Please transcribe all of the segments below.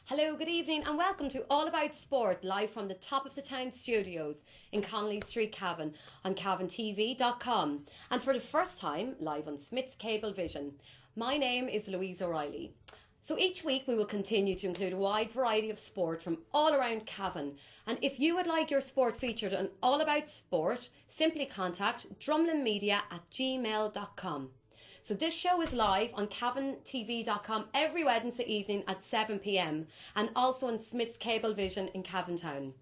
Hello, good evening, and welcome to All About Sport, live from the top of the town studios in Connolly Street, Cavan, on cavantv.com, and for the first time, live on Smith's Cable Vision. My name is Louise O'Reilly. So each week we will continue to include a wide variety of sport from all around Cavan. And if you would like your sport featured on All About Sport, simply contact drumlinmedia@gmail.com. So this show is live on cavantv.com every Wednesday evening at 7 p.m. and also on Smith's Cable Vision in Cavan Town.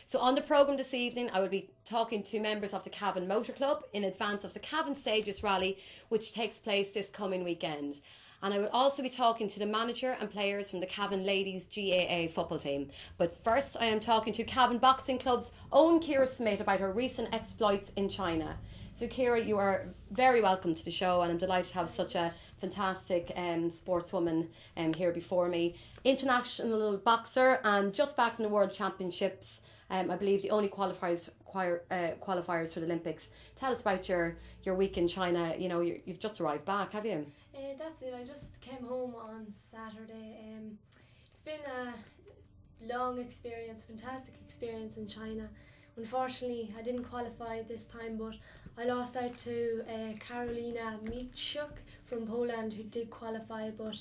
So on the programme this evening, I will be talking to members of the Cavan Motor Club in advance of the Cavan Stages Rally, which takes place this coming weekend. And I will also be talking to the manager and players from the Cavan Ladies GAA football team. But first, I am talking to Cavan Boxing Club's own Ciara Smith about her recent exploits in China. So Ciara, you are very welcome to the show, and I'm delighted to have such a fantastic sportswoman here before me. International boxer and just back from the World Championships. I believe the only qualifiers for the Olympics. Tell us about your week in China. You know, you've just arrived back, have you? That's it. I just came home on Saturday. It's been a long experience, fantastic experience in China. Unfortunately, I didn't qualify this time, but I lost out to Karolina Michuk from Poland, who did qualify. But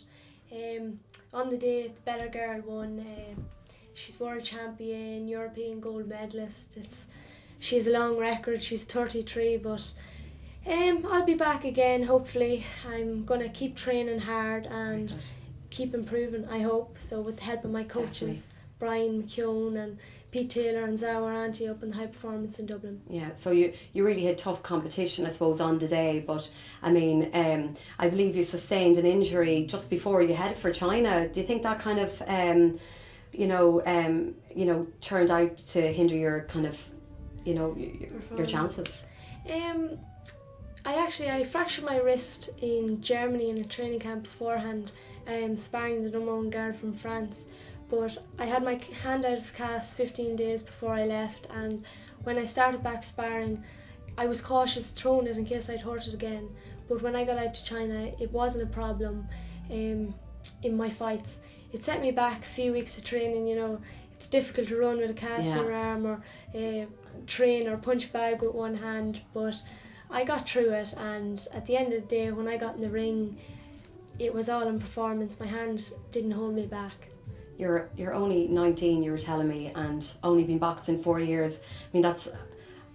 on the day, the better girl won. She's world champion, European gold medalist. She has a long record. She's 33, but I'll be back again. Hopefully, I'm gonna keep training hard and keep improving. I hope so, with the help of my coaches. Definitely. Brian McKeown and Pete Taylor and Zara Auntie up in the High Performance in Dublin. Yeah, so you really had tough competition, I suppose, on the day, but I mean, I believe you sustained an injury just before you headed for China. Do you think that kind of, turned out to hinder your kind of, your chances? I fractured my wrist in Germany in a training camp beforehand, sparring the number one girl from France. But I had my hand out of cast 15 days before I left, and when I started back sparring, I was cautious throwing it in case I'd hurt it again. But when I got out to China, it wasn't a problem in my fights. It set me back a few weeks of training. It's difficult to run with a cast in your arm, or train or punch a bag with one hand, but I got through it, and at the end of the day, when I got in the ring, it was all in performance. My hand didn't hold me back. You're only 19, you were telling me, and only been boxing 4 years. I mean, that's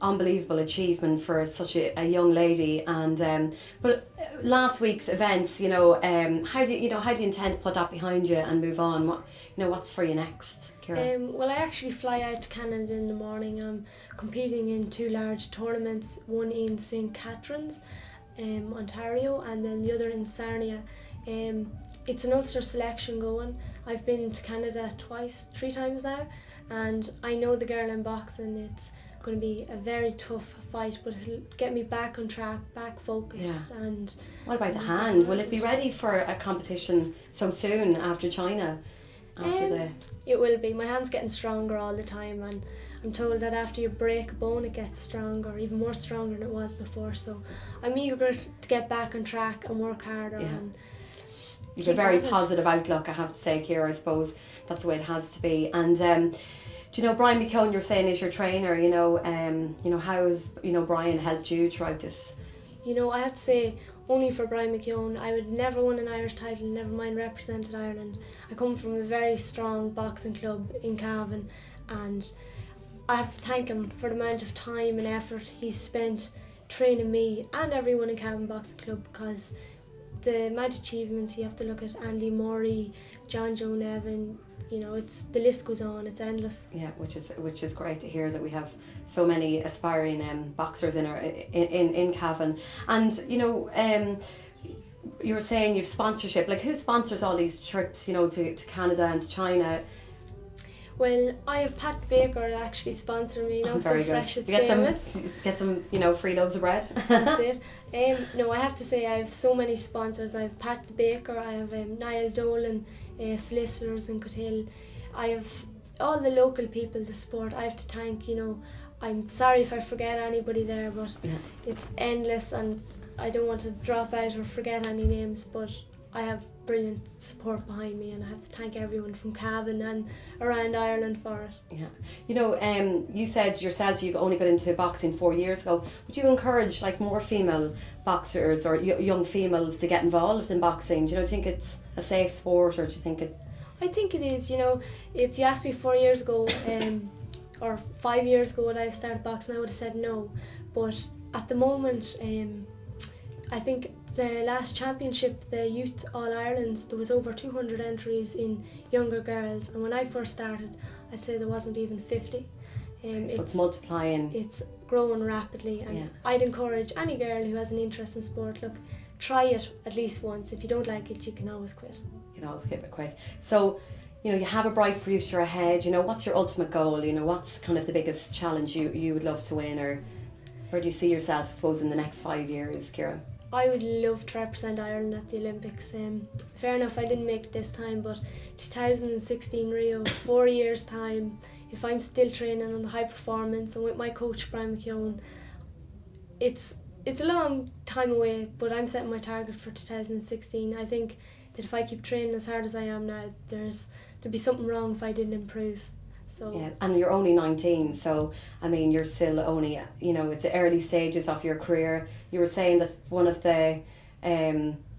unbelievable achievement for such a young lady. And but last week's events, how do you intend to put that behind you and move on? What's for you next, Ciara? Well, I actually fly out to Canada in the morning. I'm competing in 2 large tournaments, one in St. Catharines, Ontario, and then the other in Sarnia. It's an Ulster selection going. I've been to Canada 3 times now, and I know the girl in boxing. It's going to be a very tough fight, but it'll get me back on track, back focused. Yeah. And what about the hand? Will it be ready for a competition so soon after China? It will be. My hand's getting stronger all the time, and I'm told that after you break a bone, it gets stronger, even more stronger than it was before. So I'm eager to get back on track and work harder. Yeah. And you've a very positive outlook, I have to say, Ciara. I suppose that's the way it has to be. And do you know Brian McKeown, you're saying, is your trainer? How has Brian helped you throughout this? I have to say, only for Brian McKeown, I would never won an Irish title, never mind represented Ireland. I come from a very strong boxing club in Cavan, and I have to thank him for the amount of time and effort he's spent training me and everyone in Cavan Boxing Club, because the amount of achievements, you have to look at Andy Murray, John Joe Nevin, the list goes on, it's endless. Yeah, which is great to hear that we have so many aspiring boxers in Cavan. And you were saying you've sponsorship. Like, who sponsors all these trips, to Canada and to China? Well, I have Pat Baker actually sponsor me. Very good. Fresh, it's get some free loaves of bread. That's it. No, I have to say I have so many sponsors. I have Pat Baker, I have Niall Dolan, solicitors in Coothill. I have all the local people, the sport. I have to thank. I'm sorry if I forget anybody there, but it's endless, and I don't want to drop out or forget any names. But I have brilliant support behind me, and I have to thank everyone from Cavan and around Ireland for it. Yeah. You know, you said yourself you only got into boxing 4 years ago. Would you encourage like more female boxers or young females to get involved in boxing? Do you think it's a safe sport, or do you think it... I think it is. If you asked me 4 years ago or 5 years ago would I have started boxing, I would have said no. But at the moment, I think the last championship, the Youth All-Irelands, there was over 200 entries in younger girls, and when I first started, I'd say there wasn't even 50. So it's multiplying. It's growing rapidly, and I'd encourage any girl who has an interest in sport, look, try it at least once. If you don't like it, you can always quit. You can always quit. So, you have a bright future ahead. What's your ultimate goal? What's kind of the biggest challenge you would love to win, or where do you see yourself, I suppose, in the next 5 years, Ciara? I would love to represent Ireland at the Olympics. Fair enough, I didn't make it this time, but 2016 Rio, 4 years' time, if I'm still training on the high performance and with my coach Brian McKeown, it's a long time away, but I'm setting my target for 2016. I think that if I keep training as hard as I am now, there'd be something wrong if I didn't improve. So yeah, and you're only 19, so I mean you're still only, it's the early stages of your career. You were saying that one of the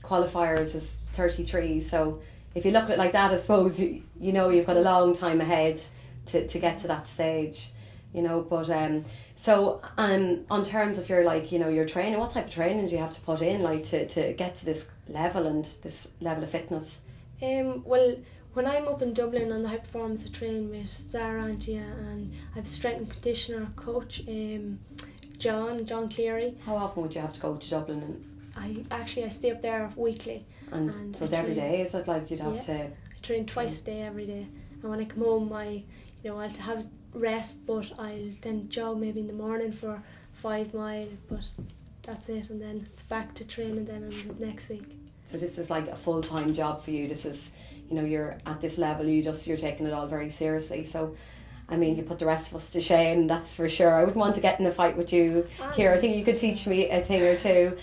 qualifiers is 33, so if you look at it like that, I suppose you've got a long time ahead to get to that stage, but so on terms of your your training, what type of training do you have to put in to get to this level and this level of fitness? Well, when I'm up in Dublin on the high performance, I train with Zara Antia, and I have a strength and conditioner coach, John Cleary. How often would you have to go to Dublin? And I stay up there weekly. And so it's every day, is it? Like you'd have to... I train twice a day, every day. And when I come home, I'll have rest, but I'll then jog maybe in the morning for 5 miles, but that's it, and then it's back to training then on the next week. So this is like a full-time job for you. This is, you're at this level, you're taking it all very seriously. So, I mean, you put the rest of us to shame, that's for sure. I wouldn't want to get in a fight with you here. I think you could teach me a thing or two.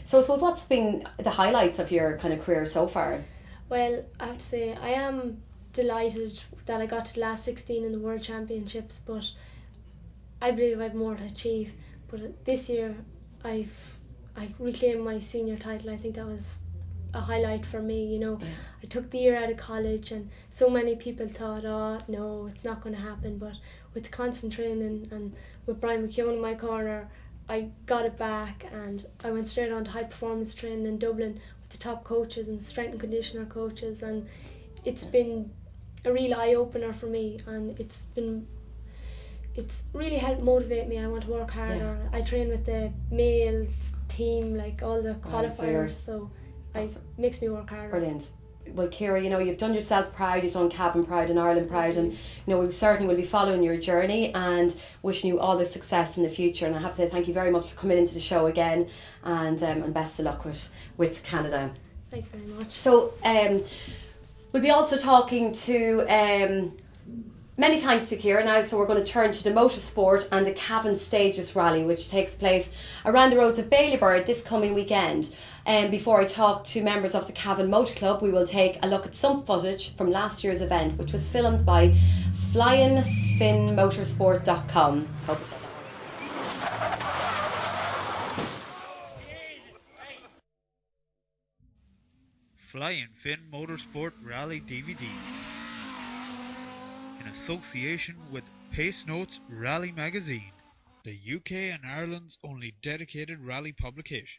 So I suppose what's been the highlights of your kind of career so far? Well, I have to say, I am delighted that I got to the last 16 in the World Championships, but I believe I have more to achieve. But this year, I reclaimed my senior title. I think that was a highlight for me. I took the year out of college, and so many people thought, oh no, it's not going to happen, but with constant training and with Brian McKeown in my corner, I got it back, and I went straight on to high performance training in Dublin with the top coaches and strength and conditioner coaches, and it's been a real eye-opener for me, and it's really helped motivate me. I want to work harder. I train with the male team, like all the qualifiers, so it makes me work harder. Brilliant. Well, Ciara, you've done yourself proud, you've done Cavan proud and Ireland proud, and we certainly will be following your journey and wishing you all the success in the future. And I have to say thank you very much for coming into the show again, and best of luck with Canada. Thank you very much. So we'll be also talking to many thanks to Ciara now, so we're going to turn to the motorsport and the Cavan Stages Rally, which takes place around the roads of Ballybird this coming weekend. Before I talk to members of the Cavan Motor Club, we will take a look at some footage from last year's event, which was filmed by FlyingFinnMotorsport.com. Hope you said that right. Flying Finn Motorsport Rally DVD. In association with Pace Notes Rally Magazine, the UK and Ireland's only dedicated rally publication.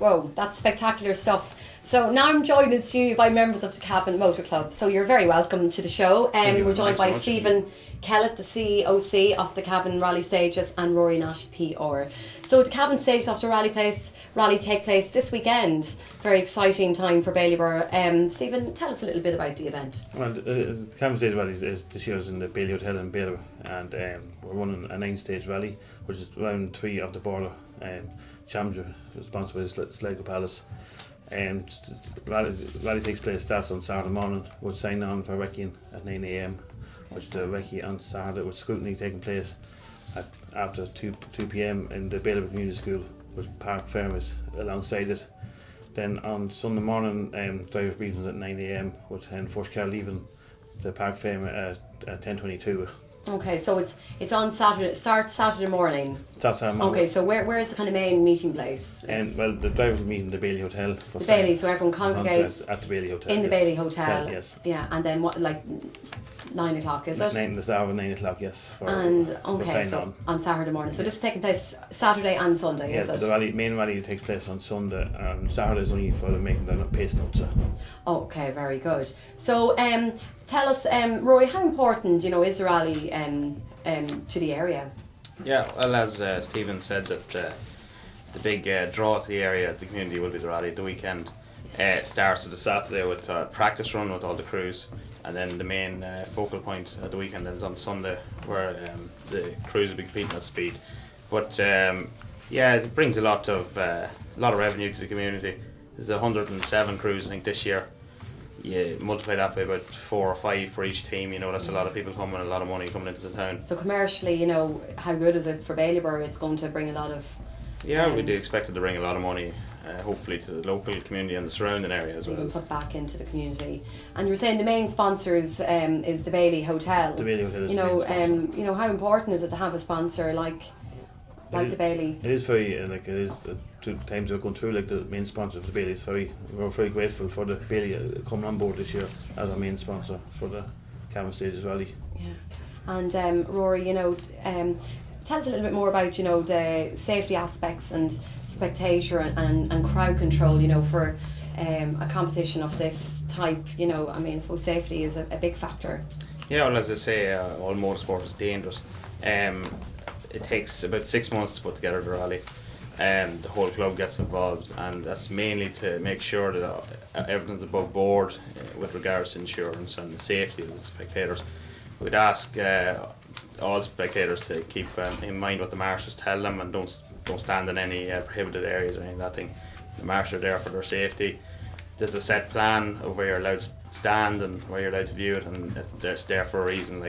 Whoa, that's spectacular stuff. So now I'm joined in studio by members of the Cavan Motor Club. So you're very welcome to the show. We're joined by Stephen Kellett, the COC of the Cavan Rally Stages, and Rory Nash, PR. So the Cavan Stages of the Rally take place this weekend. Very exciting time for Ballybor. Stephen, tell us a little bit about the event. Well, the Cavan Stage Rally is this year's in the Bailey Hotel in Ballybor, and we're running a 9-stage rally, which is round 3 of the Border Challenger, sponsored by Sligo Palace. Rally takes place, starts on Saturday morning. We'll sign on for recce at 9 a.m. with the recce on Saturday, with scrutiny taking place after 2 p.m. in the Ballybor Community School, with park farmers alongside it. Then on Sunday morning, driver briefings at 9 a.m. with first car leaving the park farm at 10:22. Okay, so it's on Saturday. It starts Saturday morning. That's our morning. Okay, so where is the kind of main meeting place? Well, the drivers will meet in the Bailey Hotel. For the Bailey, so everyone congregates at the Bailey Hotel. In the Bailey Hotel. Yes. Yeah, and then what, like 9 o'clock, is it? 9 this hour, 9 o'clock, yes. So on Saturday morning. So this is taking place Saturday and Sunday, is it? The main rally takes place on Sunday. Saturday is only for making the pace notes. Okay, very good. So tell us, Rory, how important, is the rally to the area? Yeah, well, as Stephen said, that the big draw to the area, the community, will be the rally. The weekend starts at the Saturday with a practice run with all the crews, and then the main focal point of the weekend is on Sunday, where the crews will be competing at speed. But it brings a lot of revenue to the community. There's 107 crews, I think, this year. You multiply that by about 4 or 5 for each team. That's a lot of people coming, a lot of money coming into the town. So commercially, how good is it for Ballybor? It's going to bring a lot of... we do expect it to bring a lot of money, hopefully to the local community and the surrounding area as well. You can put back into the community. And you were saying the main sponsors is the Bailey Hotel. The Bailey Hotel is the main sponsor. How important is it to have a sponsor like the Bailey? It is very, it is, 2 times we're going through, the main sponsor of the Bailey is we're very grateful for the Bailey coming on board this year as our main sponsor for the Cavan Stages Rally. Yeah. And Rory, tell us a little bit more about, the safety aspects and spectator and crowd control, for a competition of this type. I suppose safety is a big factor. Yeah, well, as I say, all motorsport is dangerous. It takes about 6 months to put together the rally. The whole club gets involved, and that's mainly to make sure that everything's above board with regards to insurance and the safety of the spectators. We'd ask all spectators to keep in mind what the marshals tell them, and don't stand in any prohibited areas or anything like that thing. The marshals are there for their safety. There's a set plan of where you're allowed to stand and where you're allowed to view it, and it's there for a reason.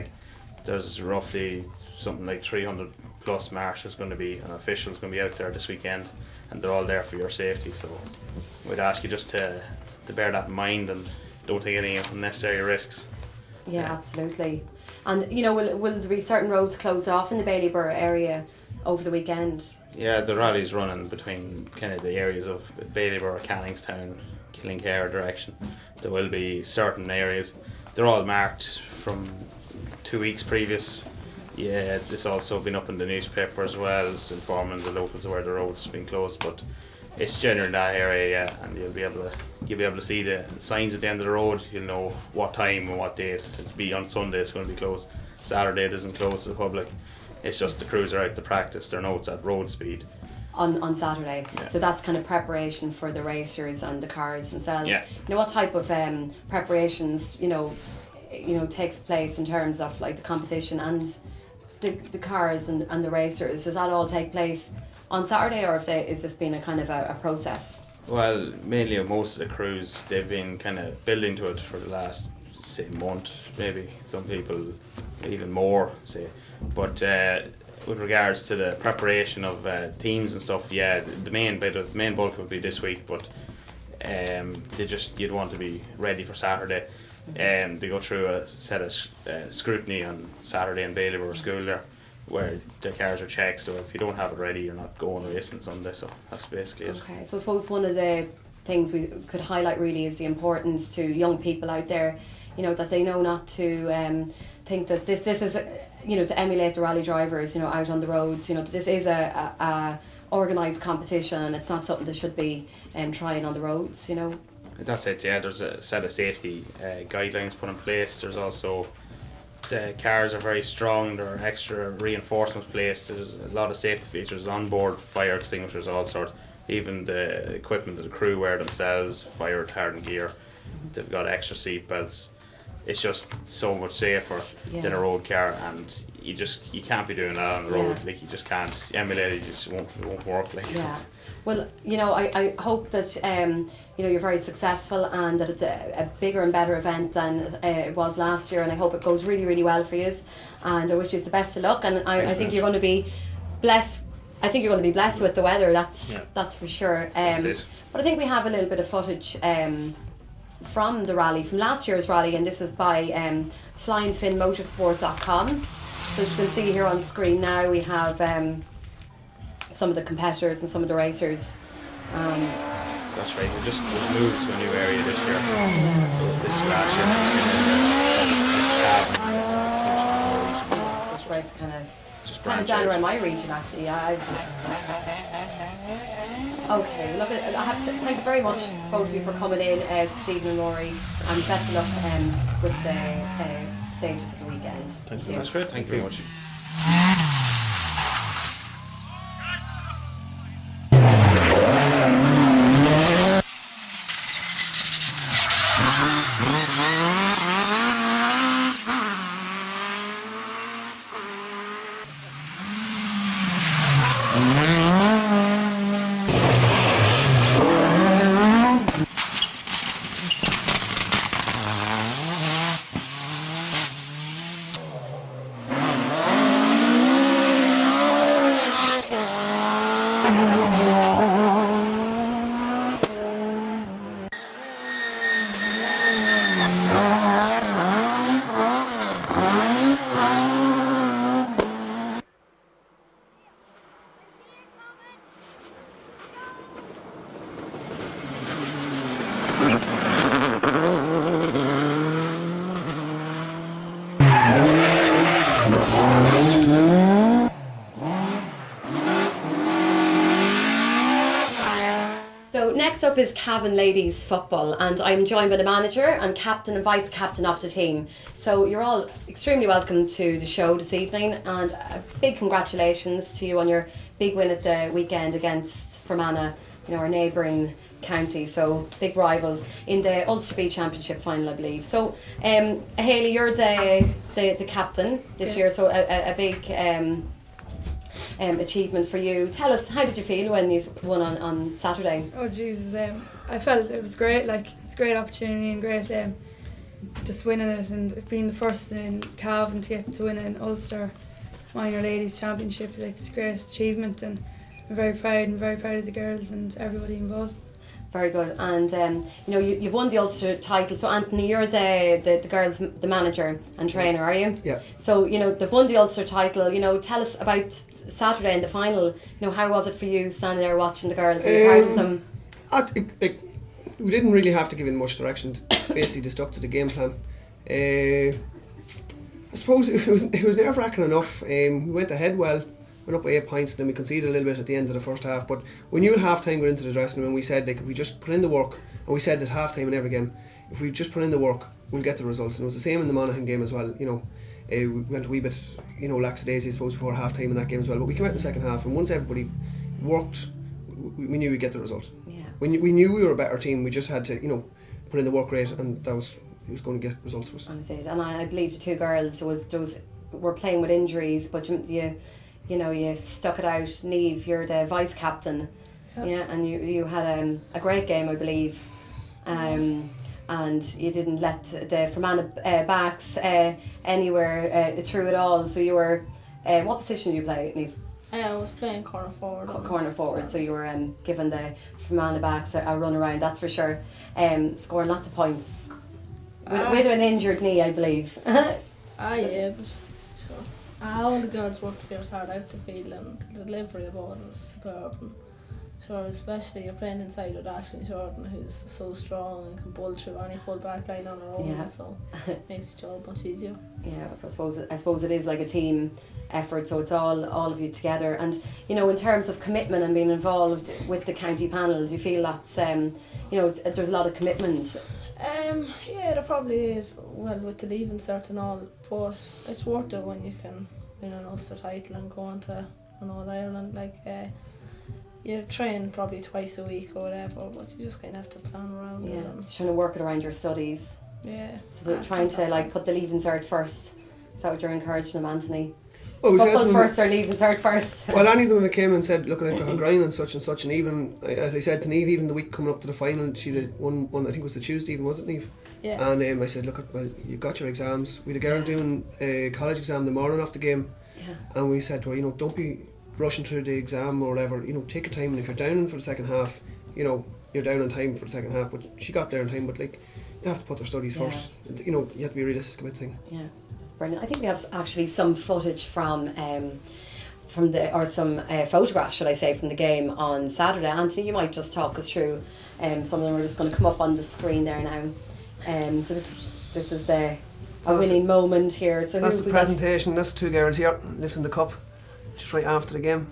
There's roughly something like 300 plus marshals going to be, and officials going to be out there this weekend, and they're all there for your safety. So we'd ask you just to bear that in mind and don't take any unnecessary risks. Yeah, absolutely. And will there be certain roads closed off in the Ballybor area over the weekend? Yeah, the rally's running between kind of the areas of Ballybor, Canningstown, Killincare direction. There will be certain areas. They're all marked from 2 weeks previous. Yeah, this also been up in the newspaper as well, as informing the locals of where the road's been closed. But it's generally in that area, yeah, and you'll be able to see the signs at the end of the road. You'll know what time and what date. It'll be on Sunday. It's going to be closed. Saturday it isn't closed to the public. It's just the crews are out to practice their notes at road speed. On Saturday, yeah. So that's kind of preparation for the racers and the cars themselves. Yeah. What type of preparations takes place in terms of the competition and the cars and the racers? Does that all take place on Saturday, or is this been a kind of a process? Well, mainly most of the crews, they've been kind of building to it for the last, say, month, maybe. Some people even more, say. But with regards to the preparation of teams and stuff, yeah, the main bulk would be this week, but you'd want to be ready for Saturday. They go through a set of scrutiny on Saturday in Ballybor School there, where the cars are checked, so if you don't have it ready, you're not going racing Sunday. So that's basically it. Okay, so I suppose one of the things we could highlight really is the importance to young people out there, that they know not to think that this is to emulate the rally drivers, out on the roads. This is a organised competition. It's not something that should be trying on the roads, you know. That's it, yeah. There's a set of safety guidelines put in place. There's also, the cars are very strong. There are extra reinforcements placed. There's a lot of safety features on board, fire extinguishers, all sorts. Even the equipment that the crew wear themselves, fire retardant gear. They've got extra seat belts. It's just so much safer than a road car, and you can't be doing that on the road. Like, you just can't emulate it. Just won't work. Like, yeah. Well, you know, I hope that you know, you're very successful and that it's a bigger and better event than it was last year, and I hope it goes really, really well for you. And I wish you the best of luck. And I think you're going to be blessed. I think you're going to be blessed with the weather. That's for sure. That's it. But I think we have a little bit of footage from the rally, from last year's rally, and this is by flyingfinmotorsport.com. So as you can see here on screen now, we have some of the competitors and some of the racers. That's right. We moved to a new area this year. This last year. So it's great to kind of branch down out. around my region, actually. Okay, look, I have to thank you very much, both of you, for coming in this evening, Rory, and best of luck with the stages of the weekend. Thank you. That's great. Thank you very much. So next up is Cavan Ladies Football, and I'm joined by the manager and captain and vice captain of the team. So you're all extremely welcome to the show this evening, and a big congratulations to you on your big win at the weekend against Fermanagh, you know, our neighbouring county, so big rivals in the Ulster B Championship final, I believe. So Hayley, you're the captain this year, so a big achievement for you. Tell us, how did you feel when you won on Saturday? Oh Jesus, I felt it was great. Like, it's a great opportunity and great just winning it, and being the first in Cavan to get to win an Ulster Minor Ladies Championship. Like, it's a great achievement, and I'm very proud of the girls and everybody involved. Very good. And you know, you've won the Ulster title. So Anthony, you're the girls, the manager and trainer, are you? Yeah. So, you know, they've won the Ulster title. You know, tell us about Saturday in the final. You know, how was it for you standing there watching the girls? Were you proud of them? We didn't really have to give in much direction. Basically, just up to the game plan. I suppose it was nerve-wracking enough. We went ahead well, went up by 8 points, then we conceded a little bit at the end of the first half. But we knew at half-time we went into the dressing room and we said, like, if we just put in the work, and we said at half-time in every game, if we just put in the work, we'll get the results. And it was the same in the Monaghan game as well. You know, we went a wee bit, you know, lackadaisy, I suppose, before half-time in that game as well. But we came out in the second half, and once everybody worked, we knew we'd get the result. Yeah. We knew we were a better team. We just had to, you know, put in the work rate, and it was going to get results for us. And I believe the two girls were playing with injuries, but you know, you stuck it out. Neve, you're the vice captain, and you had a great game, I believe, and you didn't let the Fermanagh backs anywhere through it all. So you were, what position did you play, Neve? I was playing corner forward. Corner forward, so you were giving the Fermanagh backs a run around, that's for sure. Scoring lots of points with an injured knee, I believe. Yeah, but all the girls worked together hard out the field, and the delivery of all was superb. So especially you're playing inside with Ashley Jordan, who's so strong and can bowl through any full back line on her own. Yeah. So it makes the job much easier. Yeah, I suppose it is like a team effort, so it's all of you together. And you know, in terms of commitment and being involved with the county panel, do you feel that's you know, there's a lot of commitment? Yeah, there probably is. Well, with the leaving cert and all, but it's worth it when you can win an Ulster title and go on to an All Ireland. Like you train probably twice a week or whatever, but you just kind of have to plan around Yeah, it. And, trying to work it around your studies. yeah. So trying to like put the leaving cert first. Is that what you're encouraging them, Anthony? Well, we said to Football them- first or leaving cert first? Well, any of them that came and said, look, I've got grind and such, and even, as I said to Niamh, even the week coming up to the final, she did one I think it was the Tuesday even, wasn't it, Niamh? Yeah. And I said, look, well, you got your exams. We had a girl doing a college exam the morning after the game, Yeah. and we said to her, you know, don't be rushing through the exam or whatever, you know, take your time, and if you're down for the second half, you know, you're down on time for the second half, but she got there in time, but like, they have to put their studies Yeah. first. You know, you have to be realistic about things. Yeah, that's brilliant. I think we have actually some footage from some photographs, should I say, from the game on Saturday. Anthony, you might just talk us through some of them. Are just going to come up on the screen there now. So this is a winning moment here. So That's who the we got? presentation. That's two girls here lifting the cup just right after the game.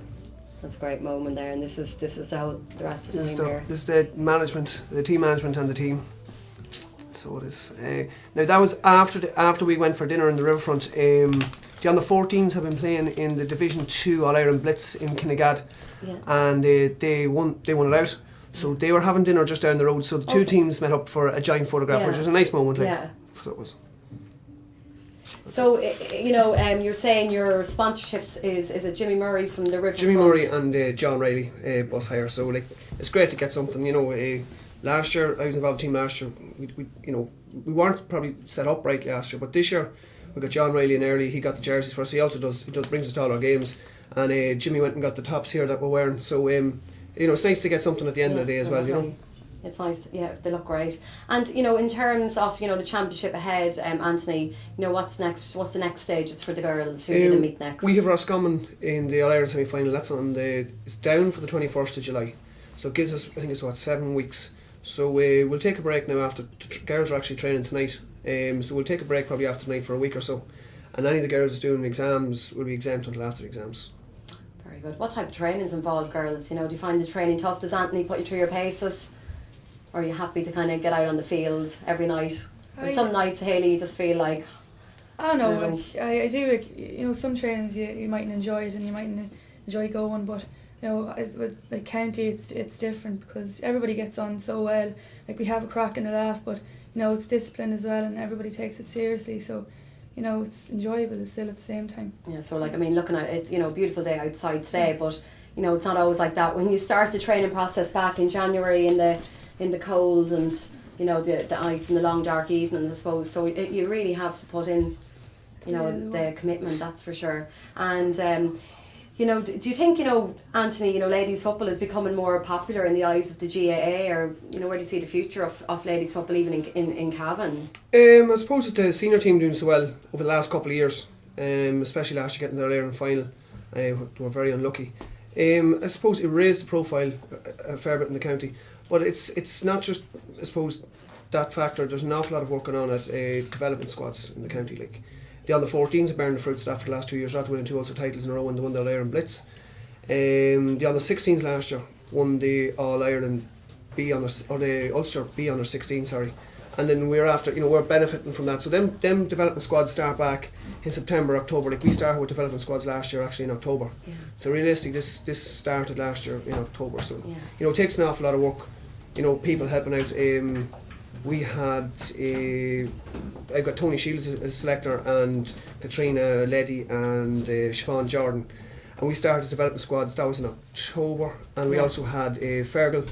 That's a great moment there, and this is how the rest of the This is team here. this is the management, the team management and the team. So it is. Now that was after we went for dinner in the riverfront. The under 14s have been playing in the Division 2 All Ireland Blitz in Kinnegad, Yeah. and they won it out. So they were having dinner just down the road. So the two teams met up for a giant photograph, Yeah. which was a nice moment. Like, Yeah. so it was. So you know, you're saying your sponsorships is it Jimmy Murray from the Riverfront? Jimmy Murray and John Riley bus hire. So like it's great to get something. You know, last year I was involved in the team last year. We weren't probably set up right last year, but this year we got John Riley in early. He got the jerseys for us. He also brings us to all our games. And Jimmy went and got the tops here that we're wearing. So you know, it's nice to get something at the end of the day as well. You know. It's nice, yeah, they look great. And, you know, in terms of, you know, the championship ahead, Anthony, you know, what's next? What's the next stages for the girls? Who do they meet next? We have Roscommon in the All Ireland semi final. That's it's down for the 21st of July. So it gives us, I think it's 7 weeks. So we'll take a break now after the girls are actually training tonight. So we'll take a break probably after tonight for a week or so. And any of the girls that's doing exams will be exempt until after the exams. Very good. What type of training is involved, girls? You know, do you find the training tough? Does Anthony put you through your paces? Or are you happy to kind of get out on the field every night? Or some nights, Hayley, you just feel like... I don't know, I don't like, I do, like, you know, some trainings you mightn't enjoy it and you mightn't enjoy going, but, you know, with like county it's different because everybody gets on so well. Like, we have a crack and a laugh, but, you know, it's discipline as well and everybody takes it seriously, so, you know, it's enjoyable still at the same time. Yeah, so like, I mean, looking at it, it's, you know, a beautiful day outside today, but, you know, it's not always like that. When you start the training process back in January in the cold and, you know, the ice and the long dark evenings, I suppose, so you really have to put in, you know, the commitment, that's for sure. And you know, do you think, you know, Anthony, you know, ladies football is becoming more popular in the eyes of the GAA, or, you know, where do you see the future of ladies football even in Cavan? I suppose with the senior team doing so well over the last couple of years, especially last year getting their Ireland final, they were very unlucky. I suppose it raised the profile a fair bit in the county, but it's not just, I suppose, that factor. There's an awful lot of work going on at development squads in the county. Like the under 14s are bearing the fruits after the last 2 years, after winning 2 Ulster titles in a row and they won the All Ireland Blitz. The under 16s last year won the All Ireland B under, or the Ulster B under 16, sorry. And then we're after, you know, we're benefiting from that. So them development squads start back in September, October. Like we started with development squads last year actually in October. Yeah. So realistically this started last year in October. So Yeah. you know, it takes an awful lot of work. You know, people helping out. We had I've got Tony Shields as a selector and Katrina Leddy and Siobhan Jordan, and we started development squads. That was in October, and we also had Fergal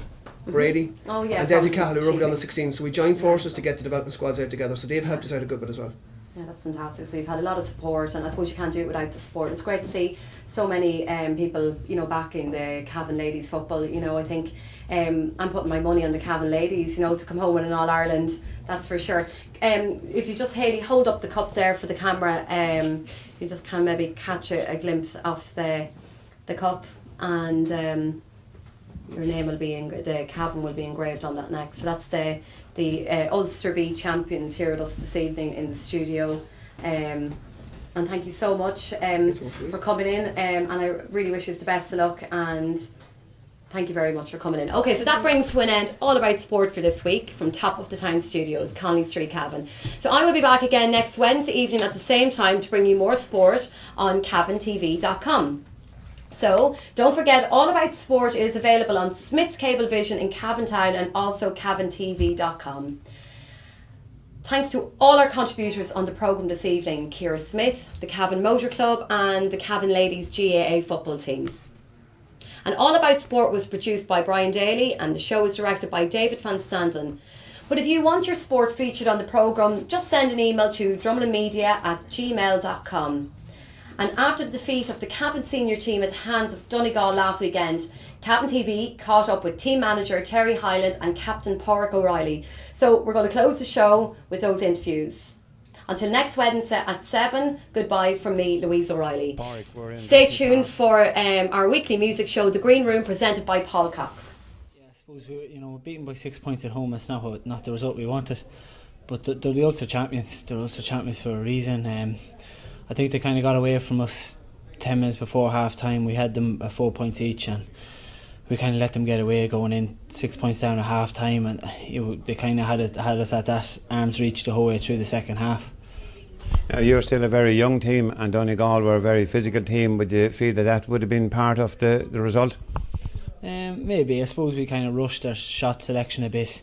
Brady Oh yeah. and Desi from Cahill who were over on the Sheeley. 16. So we joined forces to get the development squads out together. So they've helped us out a good bit as well. Yeah, that's fantastic. So you've had a lot of support, and I suppose you can't do it without the support. It's great to see so many people, you know, backing the Cavan ladies football. You know, I think I'm putting my money on the Cavan ladies, you know, to come home with an All Ireland. That's for sure. If you just, Hayley, hold up the cup there for the camera, you just can maybe catch a glimpse of the cup, and Your name will be, the Cavan will be engraved on that neck. So that's the Ulster B champions here with us this evening in the studio. And thank you so much for coming in. And I really wish you the best of luck. And thank you very much for coming in. Okay, so that brings to an end All About Sport for this week from Top of the Town Studios, Connolly Street, Cavan. So I will be back again next Wednesday evening at the same time to bring you more sport on CavanTV.com. So don't forget, All About Sport is available on Smith's Cablevision in Cavan Town and also CavanTV.com. Thanks to all our contributors on the programme this evening: Ciara Smith, the Cavan Motor Club and the Cavan Ladies GAA football team. And All About Sport was produced by Brian Daly and the show was directed by David Van Standen. But if you want your sport featured on the programme, just send an email to drumlinmedia@gmail.com. And after the defeat of the Cavan senior team at the hands of Donegal last weekend, Cavan TV caught up with team manager Terry Hyland and captain Pádraig O'Reilly. So we're going to close the show with those interviews. Until next Wednesday at 7, goodbye from me, Louise O'Reilly. Stay tuned for our weekly music show, The Green Room, presented by Paul Cox. Yeah, I suppose we're beaten by 6 points at home. That's not the result we wanted. But they're the Ulster champions. They're Ulster champions for a reason. I think they kind of got away from us 10 minutes before half time. We had them at 4 points each and we kind of let them get away going in 6 points down at half time, and they kind of had us at that arm's reach the whole way through the second half. Now, you're still a very young team and Donegal were a very physical team. Would you feel that would have been part of the result? Maybe. I suppose we kind of rushed our shot selection a bit.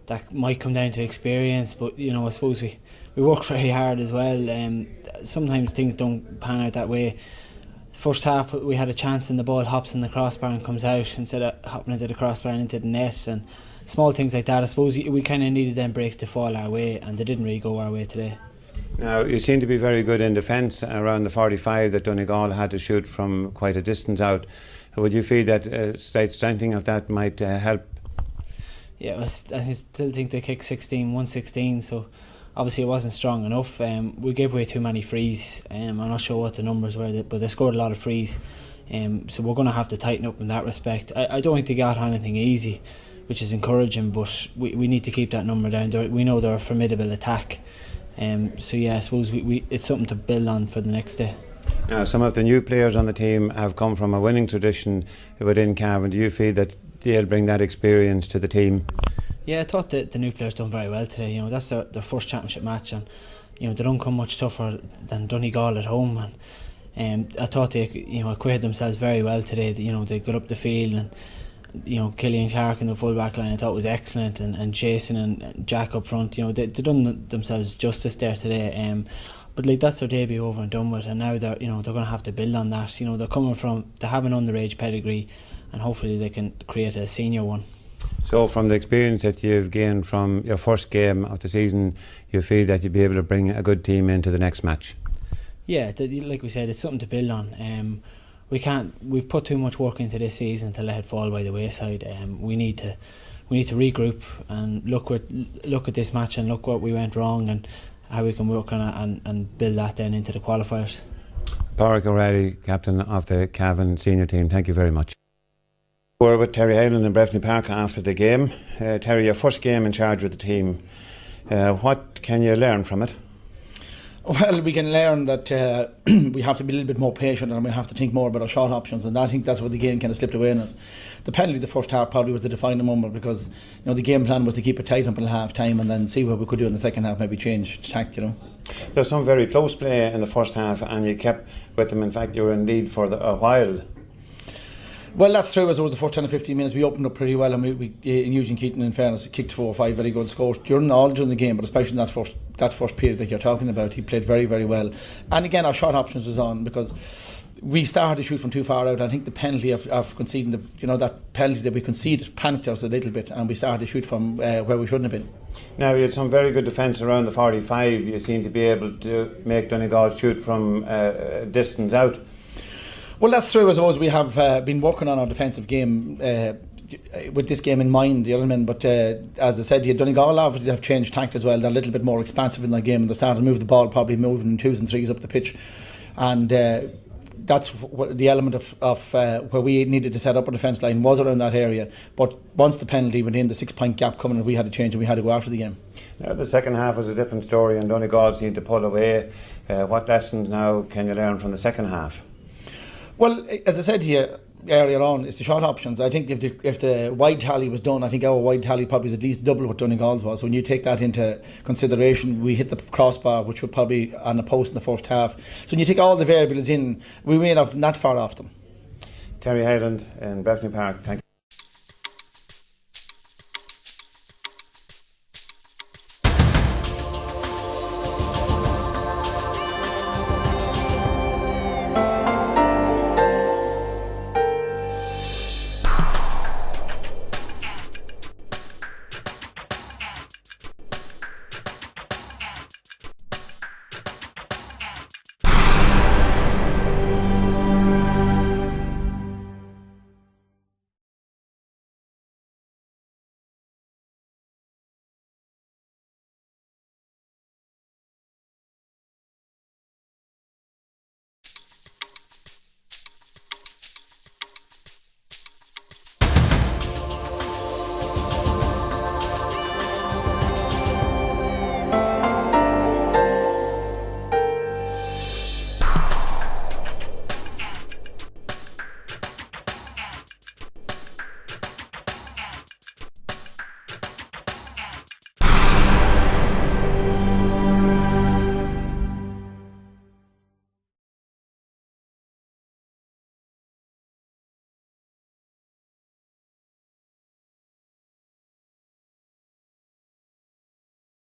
That might come down to experience, but I suppose we work very hard as well. Sometimes things don't pan out that way. First half we had a chance and the ball hops in the crossbar and comes out instead of hopping into the crossbar and into the net, and small things like that. I suppose we kind of needed them breaks to fall our way, and they didn't really go our way today. Now, you seem to be very good in defence around the 45 that Donegal had to shoot from quite a distance out. Would you feel that slight strengthening of that might help? Yeah, I still think they kicked 116, so obviously it wasn't strong enough. We gave away too many frees. I'm not sure what the numbers were, but they scored a lot of frees. So we're going to have to tighten up in that respect. I don't think they got anything easy, which is encouraging, but we need to keep that number down. We know they're a formidable attack. So yeah, I suppose it's something to build on for the next day. Now, some of the new players on the team have come from a winning tradition within Cavan. Do you feel that they'll bring that experience to the team? Yeah, I thought the new players done very well today. That's their first championship match, and they don't come much tougher than Donegal at home. And I thought they acquitted themselves very well today. They got up the field, and Killian Clark in the full back line I thought was excellent, and Jason and Jack up front. They done themselves justice there today. But that's their debut over and done with, and now they're going to have to build on that. They have an underage pedigree, and hopefully they can create a senior one. So from the experience that you've gained from your first game of the season, you feel that you'll be able to bring a good team into the next match? Yeah, like we said, it's something to build on. We've put too much work into this season to let it fall by the wayside. We need to regroup and look at this match and look what we went wrong and how we can work on it and build that then into the qualifiers. Pádraig O'Reilly, captain of the Cavan senior team, thank you very much. We're with Terry Hyland in Breffni Park after the game. Terry, your first game in charge with the team. What can you learn from it? Well, we can learn that we have to be a little bit more patient and we have to think more about our shot options, and I think that's where the game kind of slipped away in us. The penalty the first half probably was the defining moment, because the game plan was to keep it tight until half time and then see what we could do in the second half, maybe change tact. There's some very close play in the first half and you kept with them. In fact, you were in lead for a while. Well, that's true. As it was the first 10 or 15 minutes, we opened up pretty well, and we Eugene Keaton, in fairness, kicked 4 or 5 very good scores during the game, but especially in that first period that you're talking about. He played very, very well. And again, our shot options was on, because we started to shoot from too far out. I think the penalty of conceding that penalty that we conceded panicked us a little bit, and we started to shoot from where we shouldn't have been. Now, you had some very good defence around the 45. You seem to be able to make Donegal shoot from distance out. Well, that's true. I suppose we have been working on our defensive game with this game in mind, but as I said, Donegal obviously have changed tact as well. They're a little bit more expansive in that game, and they started to move the ball, probably moving in 2s and 3s up the pitch, and that's the element of where we needed to set up a defence line was around that area. But once the penalty went in, the 6 point gap coming, we had to change and we had to go after the game. Now, the second half was a different story, and Donegal seemed to pull away. What lessons now can you learn from the second half? Well, as I said here earlier on, it's the short options. I think if the wide tally was done, I think our wide tally probably is at least double what Donegal's was. When you take that into consideration, we hit the crossbar, which was probably on the post in the first half. So when you take all the variables in, we may not far off them. Terry Hyland in Bethany Park, thank you.